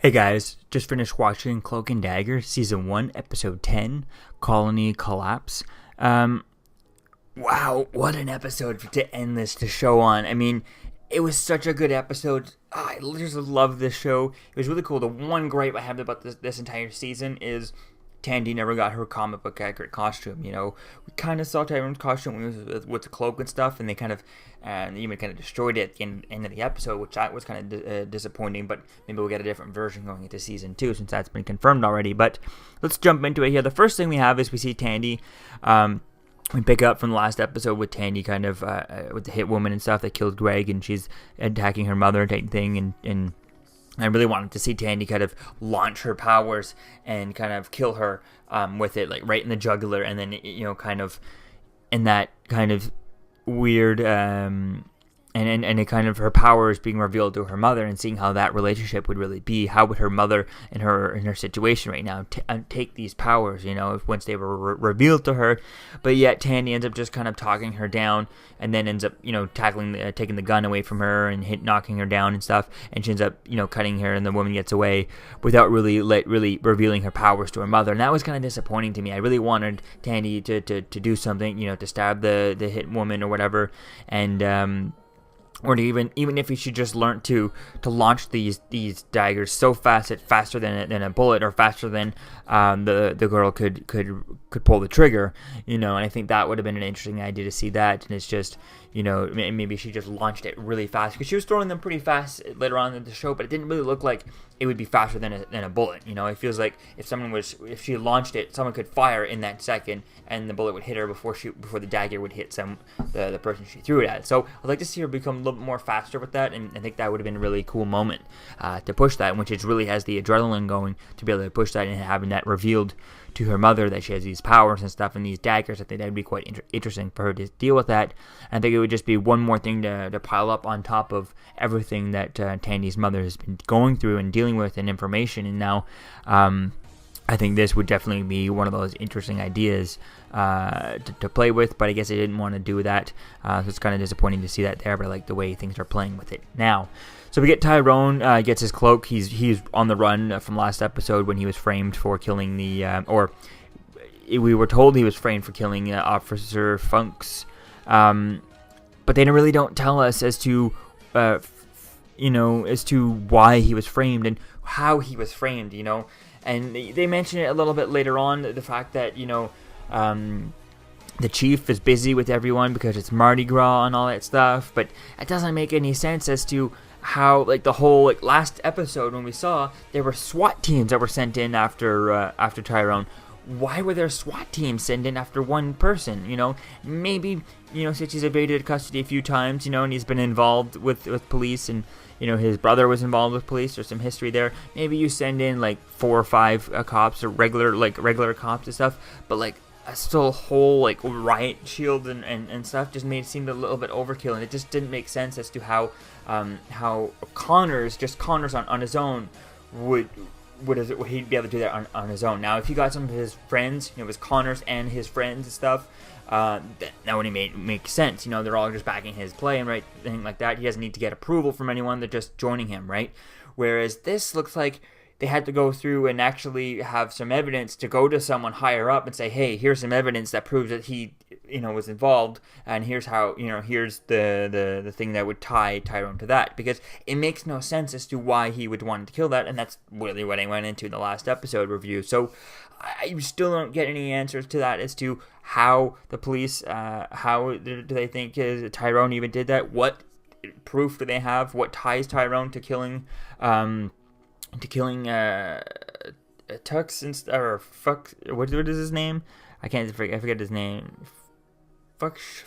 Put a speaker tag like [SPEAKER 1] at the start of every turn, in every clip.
[SPEAKER 1] Hey guys, just finished watching Cloak and Dagger Season 1, Episode 10, Colony Collapse. Wow, what an episode to end the show on. I mean, it was such a good episode. I just love this show. It was really cool. The one gripe I have about this entire season is Tandy never got her comic book accurate costume. You know, we kind of saw Tyrone's costume when he was with the cloak and stuff, and they kind of, even kind of destroyed it at the end of the episode, which was kind of disappointing. But maybe we'll get a different version going into season 2 since that's been confirmed already. But let's jump into it here. The first thing we have is we see Tandy. We pick up from the last episode with Tandy kind of with the hit woman and stuff that killed Greg, and she's attacking her mother type thing, and I really wanted to see Tandy kind of launch her powers and kind of kill her with it, like right in the jugular, and then, you know, kind of in that kind of weird and it kind of her powers being revealed to her mother, and seeing how that relationship would really be. How would her mother in her situation right now take these powers, you know, once they were revealed to her? But yet Tandy ends up just kind of talking her down, and then ends up, you know, taking the gun away from her and knocking her down and stuff, and she ends up, you know, cutting her, and the woman gets away without really revealing her powers to her mother. And that was kind of disappointing to me. I really wanted Tandy to do something, you know, to stab the hit woman or whatever, and or to even if she just learned to launch these daggers so fast, faster than a bullet, or faster than the girl could pull the trigger, you know. And I think that would have been an interesting idea to see that. And it's just, you know, maybe she just launched it really fast, because she was throwing them pretty fast later on in the show, but it didn't really look like it would be faster than a bullet. You know, it feels like if she launched it, someone could fire in that second, and the bullet would hit her before the dagger would hit the person she threw it at. So I'd like to see her become a little bit more faster with that, and I think that would have been a really cool moment to push that, which it really has the adrenaline going to be able to push that, and having that revealed to her mother that she has these powers and stuff and these daggers. I think that would be quite interesting for her to deal with that. And I think it would just be one more thing to pile up on top of everything that Tandy's mother has been going through and dealing with, and information. And now I think this would definitely be one of those interesting ideas to play with, but I guess I didn't want to do that, so it's kind of disappointing to see that there, but I like the way things are playing with it now. So we get Tyrone gets his cloak. He's on the run from last episode when he was framed for killing we were told he was framed for killing Officer Funks, but they really don't tell us as to as to why he was framed and how he was framed, you know. And they mention it a little bit later on, the fact that, you know, the chief is busy with everyone because it's Mardi Gras and all that stuff, but it doesn't make any sense as to how, like, the whole, like, last episode when we saw there were SWAT teams that were sent in after Tyrone. Why were there SWAT teams sent in after one person, you know? Maybe, you know, since he's evaded custody a few times, you know, and he's been involved with police, and, you know, his brother was involved with police. There's some history there. Maybe you send in, like, 4 or 5 cops, or regular cops and stuff, but, like, a still whole, like, riot shield and stuff just made it seem a little bit overkill, and it just didn't make sense as to how Connors on his own would he be able to do that on his own. Now, if he got some of his friends, you know, his Connors and his friends and stuff, that would make sense. You know, they're all just backing his play and right thing like that. He doesn't need to get approval from anyone. They're just joining him, right? Whereas this looks like they had to go through and actually have some evidence to go to someone higher up and say, hey, here's some evidence that proves that he, you know, was involved, and here's how, you know, here's the thing that would tie Tyrone to that, because it makes no sense as to why he would want to kill that, and that's really what I went into in the last episode review. So I still don't get any answers to that as to how the police, how do they think Tyrone even did that? What proof do they have? What ties Tyrone to killing Tux or Fuck? What is his name? I forget his name. Fush.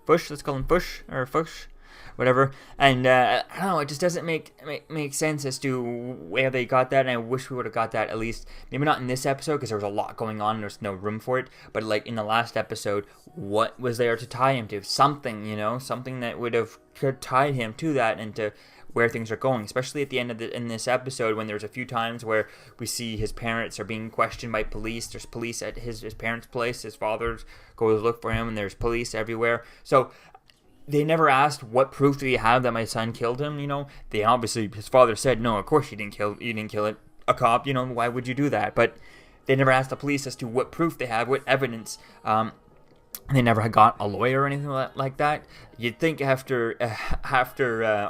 [SPEAKER 1] Let's call him Fush or Fush, whatever. And I don't know. It just doesn't make sense as to where they got that. And I wish we would have got that, at least maybe not in this episode, because there was a lot going on and there's no room for it. But like in the last episode, what was there to tie him to? Something, you know, something that could tie him to that and to where things are going, especially at the end of in this episode, when there's a few times where we see his parents are being questioned by police. There's police at his parents' place. His father goes to look for him, and there's police everywhere. So they never asked, what proof do you have that my son killed him? They obviously, his father said, no, of course you didn't kill it. A cop, why would you do that? But they never asked the police as to what proof they have, what evidence. They never had got a lawyer or anything like that. You'd think after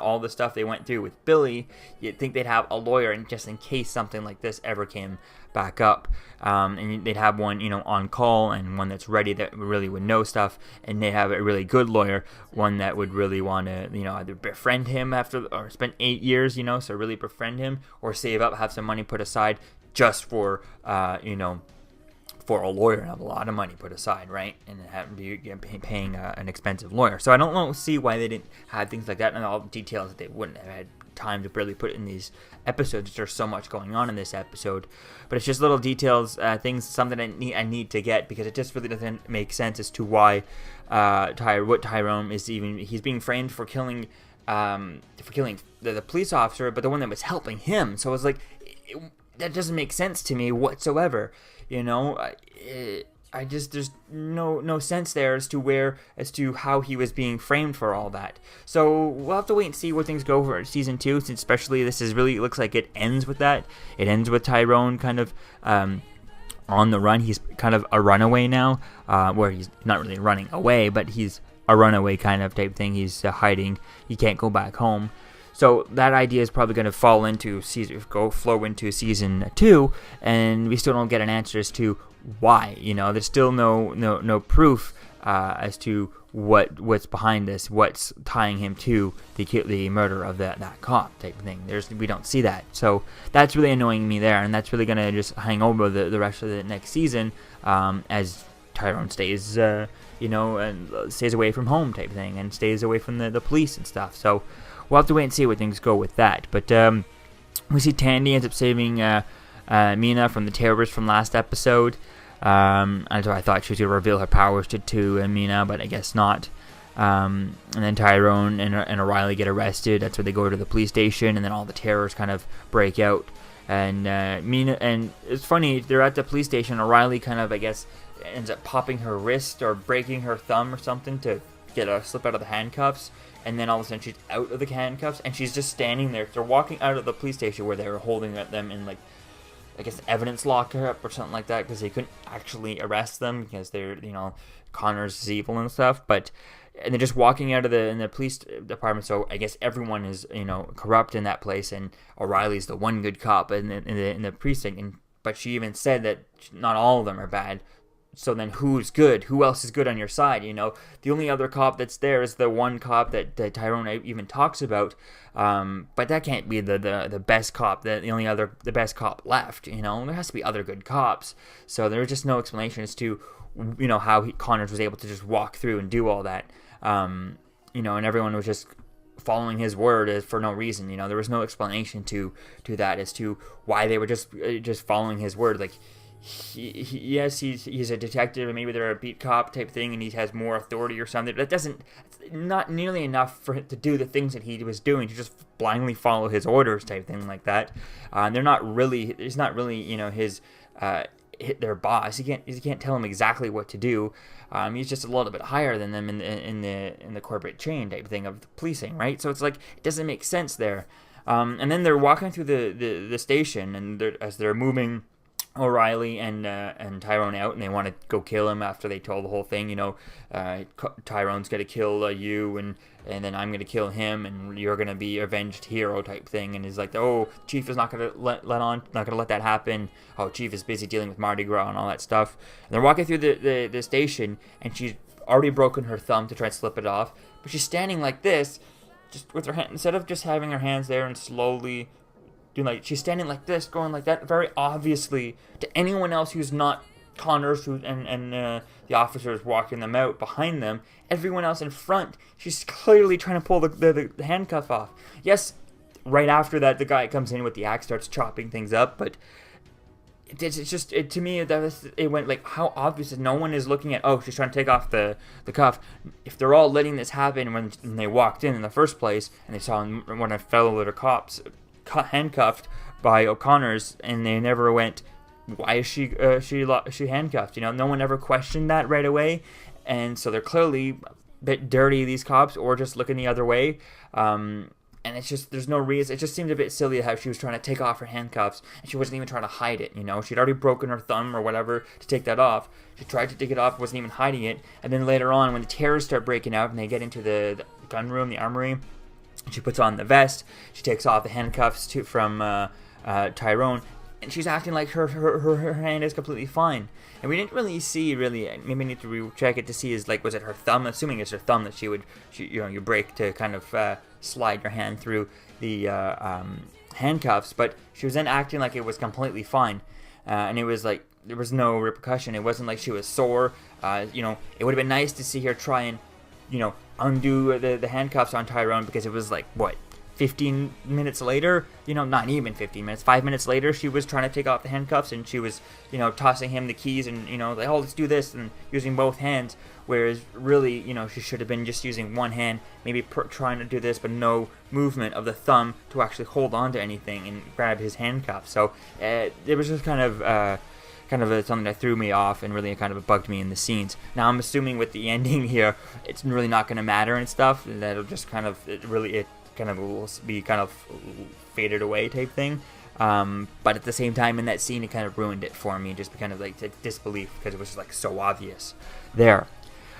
[SPEAKER 1] all the stuff they went through with Billy, you'd think they'd have a lawyer, and just in case something like this ever came back up, and they'd have one, on call, and one that's ready, that really would know stuff, and they'd have a really good lawyer, one that would really want to, either befriend him or spend 8 years, so really befriend him, or save up, have some money put aside just for, for a lawyer, and have a lot of money put aside, right? And have to paying an expensive lawyer. So I don't see why they didn't have things like that, and all the details that they wouldn't have had time to really put in these episodes. There's so much going on in this episode, but it's just little details, things, something I need to get, because it just really doesn't make sense as to why Tyrone is he's being framed for killing the police officer, but the one that was helping him. So it's like, that doesn't make sense to me whatsoever. I just, there's no sense there as to how he was being framed for all that. So we'll have to wait and see where things go for season 2, since especially this is really, it looks like it ends with that. It ends with Tyrone kind of on the run. He's kind of a runaway now, where he's not really running away, but he's a runaway kind of type thing. He's hiding. He can't go back home. So that idea is probably going to flow into season 2, and we still don't get an answer as to why. There's still no proof as to what's behind this, what's tying him to the murder of that cop type of thing. We don't see that, so that's really annoying me there, and that's really going to just hang over the rest of the next season, as Tyrone stays and stays away from home type thing, and stays away from the police and stuff. So we'll have to wait and see where things go with that. But we see Tandy ends up saving Mina from the terrorists from last episode. I thought she was going to reveal her powers to Mina, but I guess not. And then Tyrone and O'Reilly get arrested. That's where they go to the police station, and then all the terrors kind of break out. And Mina, and it's funny, they're at the police station. O'Reilly kind of, I guess, ends up popping her wrist or breaking her thumb or something to get a slip out of the handcuffs. And then all of a sudden she's out of the handcuffs, and she's just standing there. They're walking out of the police station where they were holding them in, like, I guess, evidence lockup or something like that, because they couldn't actually arrest them because they're, Connors is evil and stuff. And they're just walking out of the police department. So I guess everyone is, corrupt in that place, and O'Reilly's the one good cop in the precinct. But she even said that not all of them are bad. So then who's good? Who else is good on your side? The only other cop that's there is the one cop that Tyrone even talks about. But that can't be the best cop, the best cop left. There has to be other good cops. So there's just no explanation as to, how Connors was able to just walk through and do all that. And everyone was just following his word for no reason. There was no explanation to that as to why they were just following his word. Like, yes, he's a detective, and maybe they're a beat cop type thing, and he has more authority or something. But it's not nearly enough for him to do the things that he was doing, to just blindly follow his orders type thing like that. It's not really, his their boss. He can't tell him exactly what to do. He's just a little bit higher than them in the corporate chain type thing of policing, right? So it's like, it doesn't make sense there. And then they're walking through the station, and as they're moving O'Reilly and Tyrone out, and they want to go kill him after they told the whole thing. Tyrone's gonna kill you, and then I'm gonna kill him, and you're gonna be avenged hero type thing. And he's like, oh, Chief is not gonna not gonna let that happen. Oh, Chief is busy dealing with Mardi Gras and all that stuff. And they're walking through the station, and she's already broken her thumb to try and slip it off, but she's standing like this, just with her hand, instead of just having her hands there and slowly. She's standing like this, going like that, very obviously to anyone else who's not Connors and the officers walking them out behind them. Everyone else in front, she's clearly trying to pull the handcuff off. Yes, right after that, the guy comes in with the axe, starts chopping things up, but to me, it went like, how obvious is no one is looking at, oh, she's trying to take off the cuff. If they're all letting this happen when they walked in the first place, and they saw one of fellow little cops handcuffed by O'Connor's, and they never went, why is she handcuffed? No one ever questioned that right away, and so they're clearly bit dirty, these cops, or just looking the other way. And it's just, there's no reason. It just seemed a bit silly how she was trying to take off her handcuffs, and she wasn't even trying to hide it, She'd already broken her thumb or whatever to take that off. She tried to take it off, wasn't even hiding it. And then later on, when the terrorists start breaking out and they get into the gun room, the armory, she puts on the vest, she takes off the handcuffs from Tyrone, and she's acting like her hand is completely fine. And we didn't really see, maybe I need to recheck it to see, was it her thumb? Assuming it's her thumb that you break to kind of slide your hand through the handcuffs, but she was then acting like it was completely fine. And it was like, there was no repercussion. It wasn't like she was sore. It would have been nice to see her try and, undo the handcuffs on Tyrone, because it was like, 15 minutes later, not even 15 minutes, 5 minutes later, she was trying to take off the handcuffs, and she was, tossing him the keys, and, like, oh, let's do this, and using both hands, whereas really, she should have been just using one hand, maybe trying to do this, but no movement of the thumb to actually hold on to anything and grab his handcuffs. So it was just kind of something that threw me off and really kind of bugged me in the scenes. Now I'm assuming with the ending here, it's really not going to matter and stuff, that'll just kind of, it kind of will be kind of faded away type thing. But at the same time, in that scene, it kind of ruined it for me, just kind of like disbelief, because it was just like so obvious there.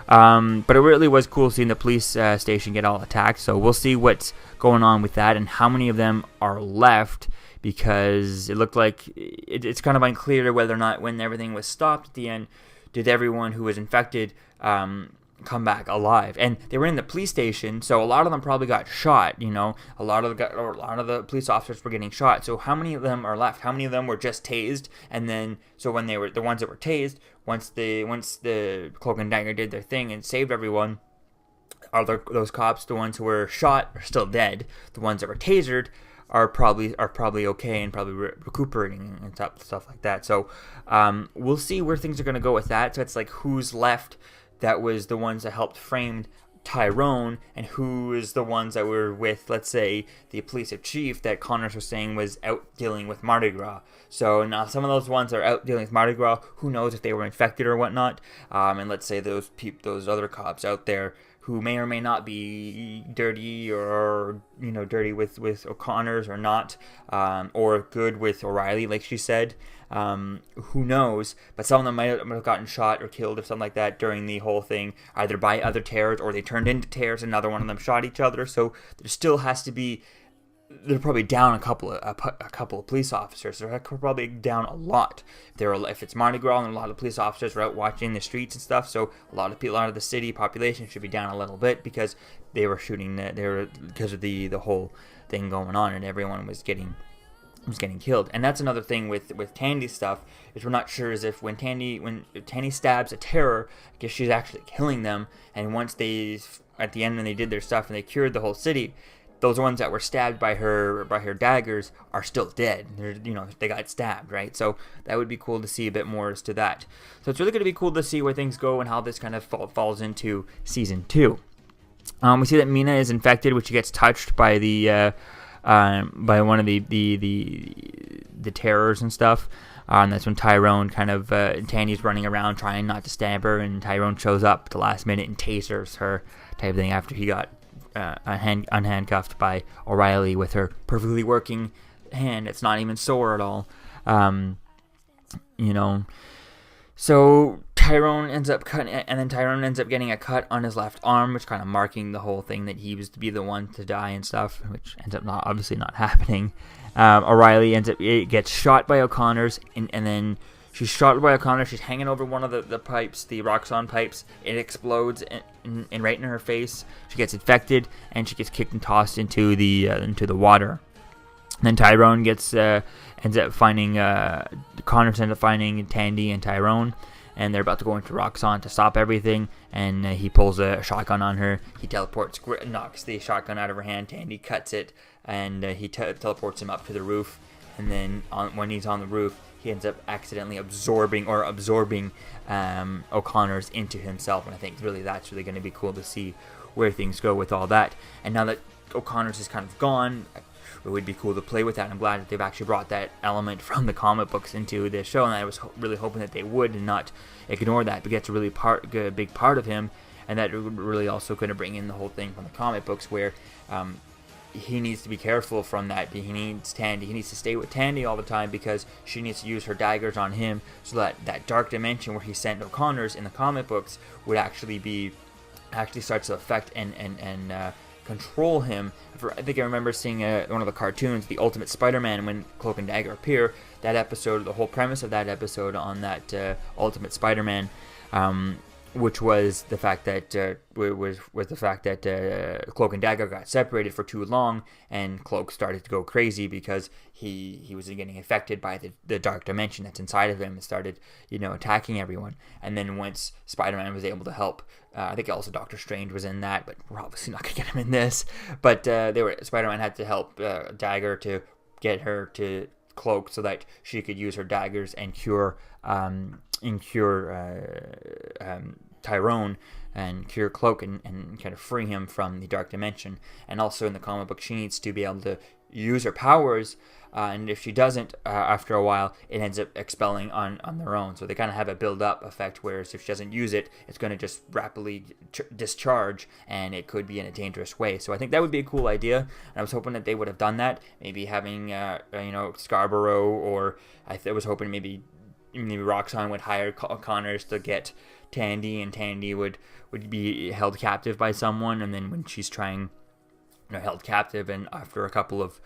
[SPEAKER 1] But it really was cool seeing the police station get all attacked. So we'll see what's going on with that and how many of them are left, because it looked like it's kind of unclear whether or not, when everything was stopped at the end, did everyone who was infected come back alive. And they were in the police station, so a lot of them probably got shot. A lot of the police officers were getting shot. So how many of them are left? How many of them were just tased? And then, so when they were the ones that were tased, once the Cloak and Dagger did their thing and saved everyone, are those cops, the ones who were shot, are still dead. The ones that were tasered are probably okay and probably recuperating and stuff like that. So we'll see where things are going to go with that. So it's like, who's left that was the ones that helped frame Tyrone, and who is the ones that were with, let's say, the police chief that Connors was saying was out dealing with Mardi Gras. So now some of those ones that are out dealing with Mardi Gras, who knows if they were infected or whatnot. And let's say those other cops out there who may or may not be dirty or dirty with O'Connor's or not, or good with O'Reilly, like she said. Who knows? But some of them might have gotten shot or killed or something like that during the whole thing, either by other terrorists or they turned into terrorists. Another one of them shot each other. So there still has to be. They're probably down a couple of police officers. They're probably down a lot. If it's Mardi Gras, and a lot of police officers are out watching the streets and stuff, so a lot of the city population should be down a little bit, because they were shooting. Because of the whole thing going on, and everyone was getting killed. And that's another thing with Tandy's stuff, is we're not sure as if when Tandy stabs a terror, I guess she's actually killing them. And once at the end when they did their stuff and they cured the whole city, those ones that were stabbed by her daggers are still dead. They got stabbed, right? So that would be cool to see a bit more as to that. So it's really going to be cool to see where things go and how this kind of falls into season 2. We see that Mina is infected, which gets touched by by one of the terrors and stuff. And that's when Tyrone Tandy's running around trying not to stab her, and Tyrone shows up at the last minute and tasers her, type of thing, after he got unhandcuffed by O'Reilly with her perfectly working hand. It's not even sore at all. So Tyrone ends up cutting, and then Tyrone ends up getting a cut on his left arm, which kind of marking the whole thing that he was to be the one to die and stuff, which ends up obviously not happening. O'Reilly gets shot by O'Connor's, and then she's shot by O'Connor. She's hanging over one of the pipes, the Roxxon pipes. It explodes and right in her face. She gets infected, and she gets kicked and tossed into the water. And then Tyrone ends up finding Connors ends up finding Tandy and Tyrone, and they're about to go into Roxxon to stop everything. And he pulls a shotgun on her. He knocks the shotgun out of her hand. Tandy cuts it, and he teleports him up to the roof. And then when he's on the roof, he ends up accidentally absorbing O'Connor's into himself. And I think that's really going to be cool to see where things go with all that. And now that O'Connor's is kind of gone, it would be cool to play with that. I'm glad that they've actually brought that element from the comic books into this show, and I was really hoping that they would and not ignore that, because it's a really big part of him. and that would really also kind of bring in the whole thing from the comic books where he needs to be careful from that. He needs to stay with Tandy all the time because she needs to use her daggers on him, so that dark dimension where he sent O'Connor's in the comic books would actually starts to affect and control him. I think I remember seeing one of the cartoons, The Ultimate Spider-Man, when Cloak and Dagger appear. That episode, the whole premise of that episode on that Ultimate Spider-Man, which was the fact that Cloak and Dagger got separated for too long, and Cloak started to go crazy because he was getting affected by the dark dimension that's inside of him and started attacking everyone. And then once Spider-Man was able to help, I think also Doctor Strange was in that, but we're obviously not gonna get him in this. But Spider-Man had to help Dagger to get her to Cloak so that she could use her daggers and cure Tyrone and cure Cloak and kind of free him from the dark dimension. And also in the comic book, she needs to be able to use her powers, and if she doesn't, after a while, it ends up expelling on their own. So they kind of have a build-up effect, whereas if she doesn't use it, it's going to just rapidly discharge, and it could be in a dangerous way. So I think that would be a cool idea, and I was hoping that they would have done that, maybe having Scarborough, or I was hoping maybe Roxxon would hire Connors to get Tandy, and Tandy would be held captive by someone, and then when she's trying, held captive, and after a couple of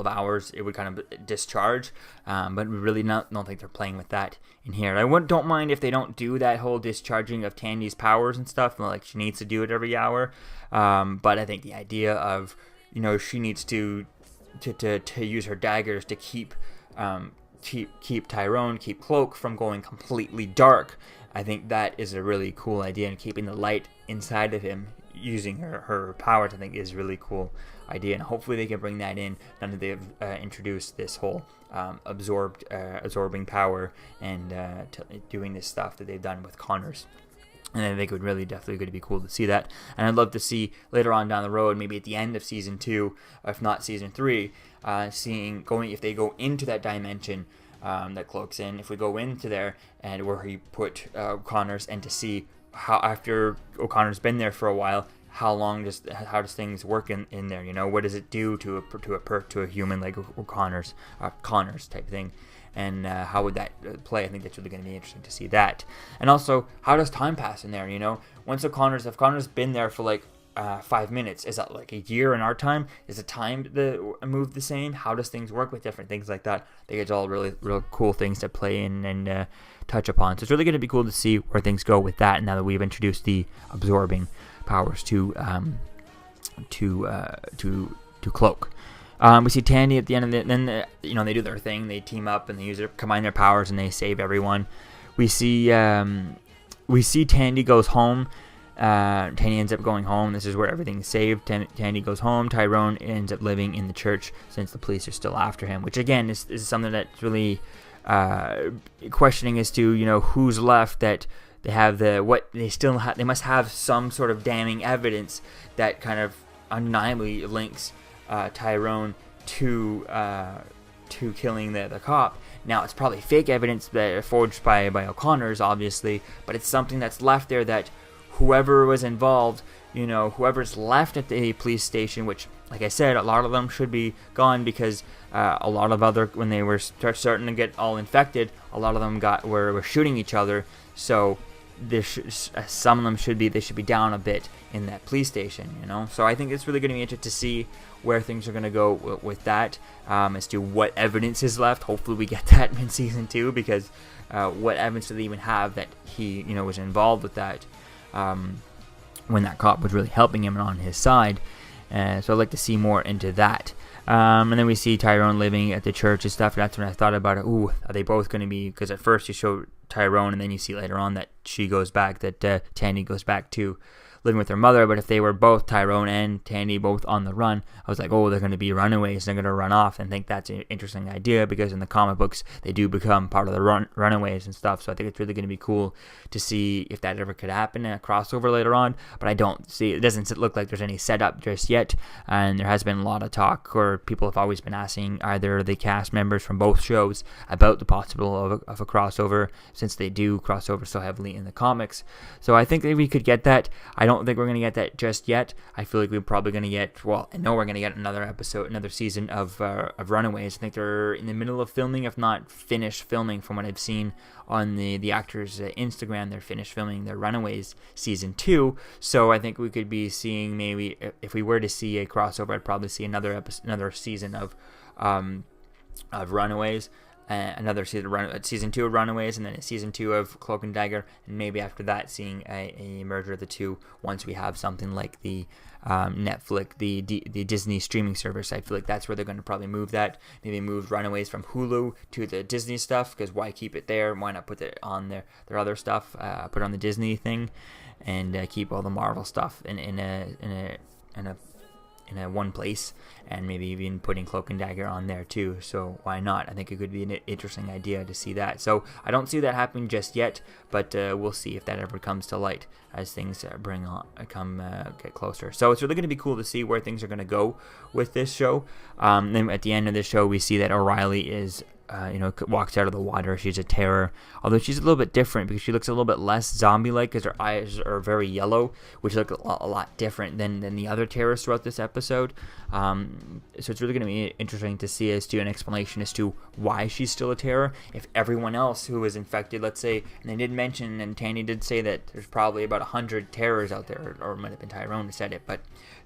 [SPEAKER 1] hours, it would kind of discharge. But we really don't think they're playing with that in here. I don't mind if they don't do that whole discharging of Tandy's powers and stuff. Like, she needs to do it every hour. But I think the idea of she needs to use her daggers to keep Tyrone, keep Cloak from going completely dark. I think that is a really cool idea, and keeping the light inside of him using her powers, I think, is a really cool idea, and hopefully they can bring that in now that they've introduced this whole absorbing power and doing this stuff that they've done with Connors. And I think it would really definitely going to be cool to see that. And I'd love to see later on down the road, maybe at the end of season 2, if not season 3, if they go into that dimension that Cloak's in, if we go into there and where he put O'Connor's, and to see how after O'Connor's been there for a while, how does things work in there? What does it do to a human like O'Connor's, Connors type thing, and how would that play? I think that's really going to be interesting to see that. And also, how does time pass in there? Once if O'Connor's been there for like 5 minutes, is that like a year in our time? Is the time move the same? How does things work with different things like that? I think it's all really real cool things to play in and touch upon. So it's really going to be cool to see where things go with that. Now that we've introduced the absorbing powers to Cloak. We see Tandy at the end of it. Then they do their thing. They team up and they combine their powers and they save everyone. We see Tandy goes home. Tandy ends up going home. This is where everything's saved. Tandy goes home. Tyrone ends up living in the church since the police are still after him, which again is something that's really questioning as to who's left, that they have they must have some sort of damning evidence that kind of undeniably links Tyrone to killing the cop. Now, it's probably fake evidence that forged by O'Connor's, obviously, but it's something that's left there that whoever was involved, whoever's left at the police station, which, like I said, a lot of them should be gone because a lot of when they were starting to get all infected, a lot of them were shooting each other. So some of them should be down a bit in that police station, So I think it's really going to be interesting to see where things are going to go with that, as to what evidence is left. Hopefully we get that in season 2, because what evidence do they even have that he was involved with that when that cop was really helping him and on his side. So I'd like to see more into that. And then we see Tyrone living at the church and stuff. That's when I thought about it. Ooh, are they both going to be? Because at first you show Tyrone, and then you see later on that she goes back, that Tandy goes back to living with her mother, but if they were both, Tyrone and Tandy, both on the run, I was like, oh, they're going to be runaways, they're going to run off, and think that's an interesting idea, because in the comic books, they do become part of the runaways and stuff, so I think it's really going to be cool to see if that ever could happen in a crossover later on, but I don't see, it doesn't look like there's any setup just yet, and there has been a lot of talk, or people have always been asking either the cast members from both shows about the possibility of a crossover, since they do crossover so heavily in the comics. So I think that we could get that. I don't think we're going to get that just yet. I feel like we're probably going to get, well, I know we're going to get another episode, another season of Runaways. I think they're in the middle of filming, if not finished filming, from what I've seen on the actors' Instagram. They're finished filming their Runaways season 2. So I think we could be seeing, maybe if we were to see a crossover, I'd probably see another season of Runaways. Another season 2 of Runaways, and then a season 2 of Cloak and Dagger, and maybe after that seeing a merger of the two once we have something like the Netflix, the Disney streaming service. I feel like that's where they're going to probably move that. Maybe move Runaways from Hulu to the Disney stuff, because why keep it there? Why not put it on their other stuff? Put it on the Disney thing, and keep all the Marvel stuff in a one place, and maybe even putting Cloak and Dagger on there too. So why not? I think it could be an interesting idea to see that. So I don't see that happening just yet, but we'll see if that ever comes to light as things get closer. So it's really going to be cool to see where things are going to go with this show. Then at the end of the show, we see that O'Reilly is walks out of the water. She's a terror, although she's a little bit different because she looks a little bit less zombie-like, because her eyes are very yellow, which look a lot different than the other terrorists throughout this episode. So it's really going to be interesting to see as to an explanation as to why she's still a terror. If everyone else who is infected, let's say, and they did mention, and Tandy did say that there's probably about 100 terrors out there, or it might have been Tyrone who said it, but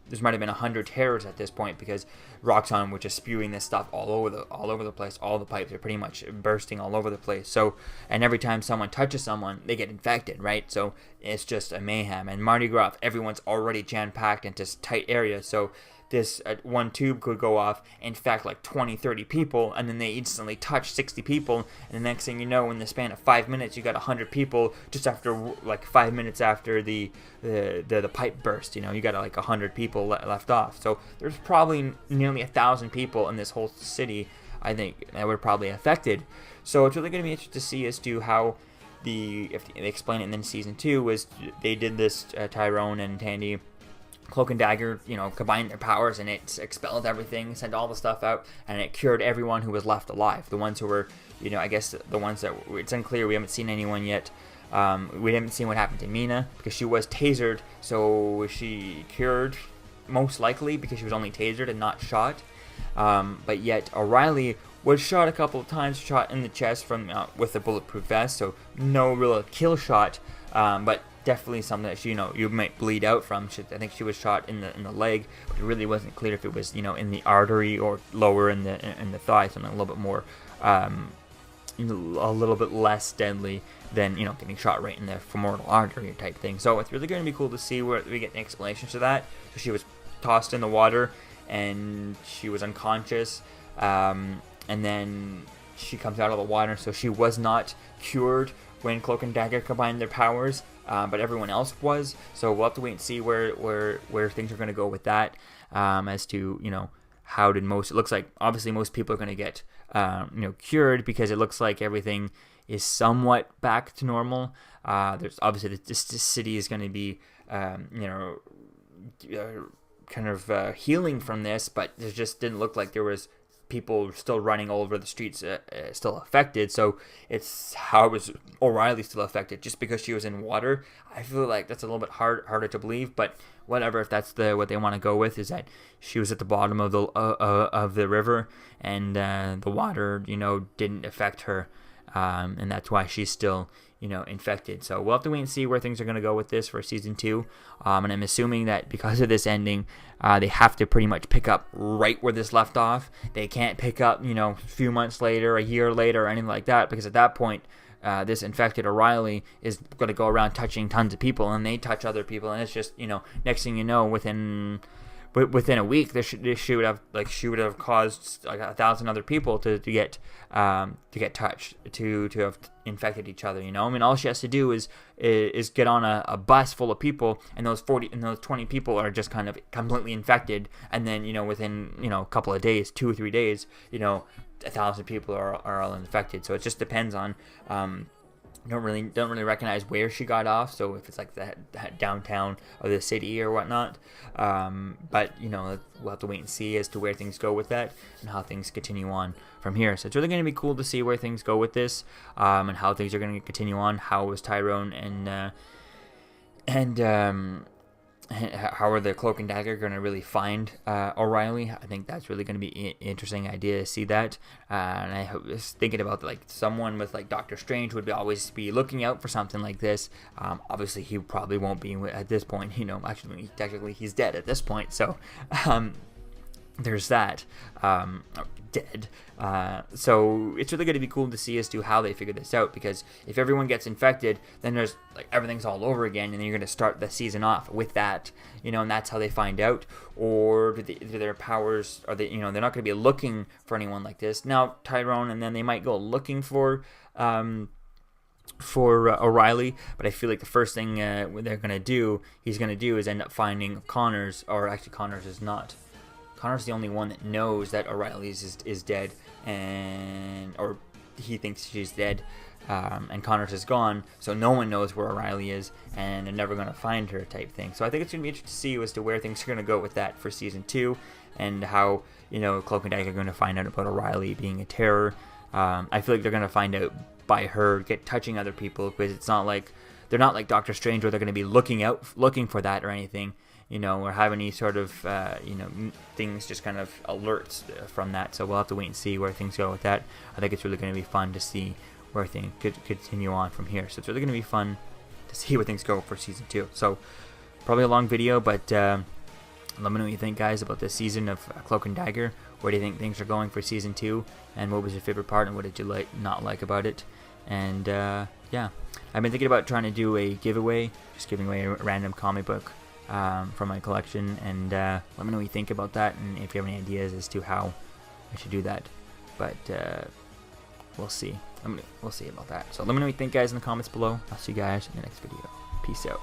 [SPEAKER 1] there might have been 100 terrors at this point, because Roxxon was just spewing this stuff all over the place. All the pipes are pretty much bursting all over the place. So, and every time someone touches someone, they get infected, right? So it's just a mayhem. And Mardi Gras, everyone's already jam-packed into tight areas. So this one tube could go off, infect like 20, 30 people, and then they instantly touch 60 people, and the next thing you know, in the span of 5 minutes, you got 100 people just after, like 5 minutes after the pipe burst. You got like 100 people left off. So there's probably nearly 1,000 people in this whole city, I think, that were probably affected. So it's really going to be interesting to see as to how if they explain it. And then season 2 was they did this, Tyrone and Tandy, Cloak and Dagger, combined their powers, and it expelled everything, sent all the stuff out, and it cured everyone who was left alive. The ones who were, I guess the ones that, it's unclear, we haven't seen anyone yet. We haven't seen what happened to Mina, because she was tasered, so she cured, most likely, because she was only tasered and not shot. But yet, O'Reilly was shot a couple of times, shot in the chest from with a bulletproof vest, so no real kill shot, but definitely something that you might bleed out from. I think she was shot in the leg, but it really wasn't clear if it was in the artery or lower in the thigh, something a little bit more, a little bit less deadly than getting shot right in the femoral artery type thing. So it's really going to be cool to see where we get an explanation to that. So she was tossed in the water and she was unconscious, and then she comes out of the water, so she was not cured when Cloak and Dagger combined their powers, but everyone else was. So we'll have to wait and see where things are going to go with that, as to how did it looks like obviously most people are going to get cured, because it looks like everything is somewhat back to normal. There's obviously this city is going to be kind of healing from this, but it just didn't look like there was people still running all over the streets, still affected. So it's how was O'Reilly still affected just because she was in water? I feel like that's a little bit harder to believe, but whatever. If that's what they want to go with, is that she was at the bottom of the river, and the water didn't affect her, and that's why she's still infected. So we'll have to wait and see where things are going to go with this for season 2. And I'm assuming that because of this ending, they have to pretty much pick up right where this left off. They can't pick up, a few months later, a year later, or anything like that, because at that point, this infected O'Reilly is going to go around touching tons of people, and they touch other people, and it's just, next thing you know, within within a week, she would have caused like 1,000 other people to get touched, to have infected each other. I mean, all she has to do is get on a bus full of people, and those 20 people are just kind of completely infected, and then within a couple of days, 2 or 3 days, 1,000 people are all infected. So it just depends on. Don't really recognize where she got off, so if it's like that downtown of the city or whatnot, but we'll have to wait and see as to where things go with that and how things continue on from here. So it's really going to be cool to see where things go with this, and how things are going to continue on. How is Tyrone and how are the Cloak and Dagger going to really find O'Reilly? I think that's really going to be an interesting idea to see that. And I was thinking about like someone with like Doctor Strange would always be looking out for something like this. Obviously, he probably won't be at this point. Actually, technically, he's dead at this point. So there's that. Dead. So it's really going to be cool to see as to how they figure this out, because if everyone gets infected, then there's like everything's all over again, and then you're going to start the season off with that, and that's how they find out. Or do their powers, are they, they're not going to be looking for anyone like this now, Tyrone, and then they might go looking for O'Reilly, but I feel like the first thing he's going to do is end up finding Connors, or actually Connors is not. Connor's the only one that knows that O'Reilly is dead, or he thinks she's dead, and Connors is gone, so no one knows where O'Reilly is, and they're never going to find her type thing. So I think it's going to be interesting to see as to where things are going to go with that for Season 2, and how, Cloak and Dagger are going to find out about O'Reilly being a terror. I feel like they're going to find out by her touching other people, because they're not like Doctor Strange where they're going to be looking for that or anything. Or have any sort of, things just kind of alerts from that. So we'll have to wait and see where things go with that. I think it's really going to be fun to see where things could continue on from here. So it's really going to be fun to see where things go for Season 2. So probably a long video, but let me know what you think, guys, about this season of Cloak and Dagger. Where do you think things are going for Season 2? And what was your favorite part, and what did you not like about it? And, yeah. I've been thinking about trying to do a giveaway, just giving away a random comic book from my collection, and let me know what you think about that, and if you have any ideas as to how I should do that. But we'll see. We'll see about that. So let me know what you think, guys, in the comments below. I'll see you guys in the next video. Peace out.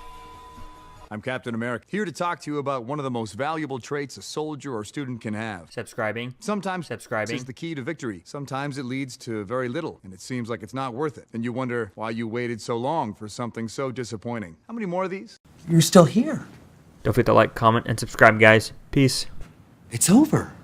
[SPEAKER 2] I'm Captain America, here to talk to you about one of the most valuable traits a soldier or student can have.
[SPEAKER 1] Subscribing.
[SPEAKER 2] Sometimes subscribing is the key to victory. Sometimes it leads to very little, and it seems like it's not worth it. And you wonder why you waited so long for something so disappointing. How many more of these?
[SPEAKER 3] You're still here.
[SPEAKER 1] Don't forget to like, comment, and subscribe, guys. Peace.
[SPEAKER 3] It's over.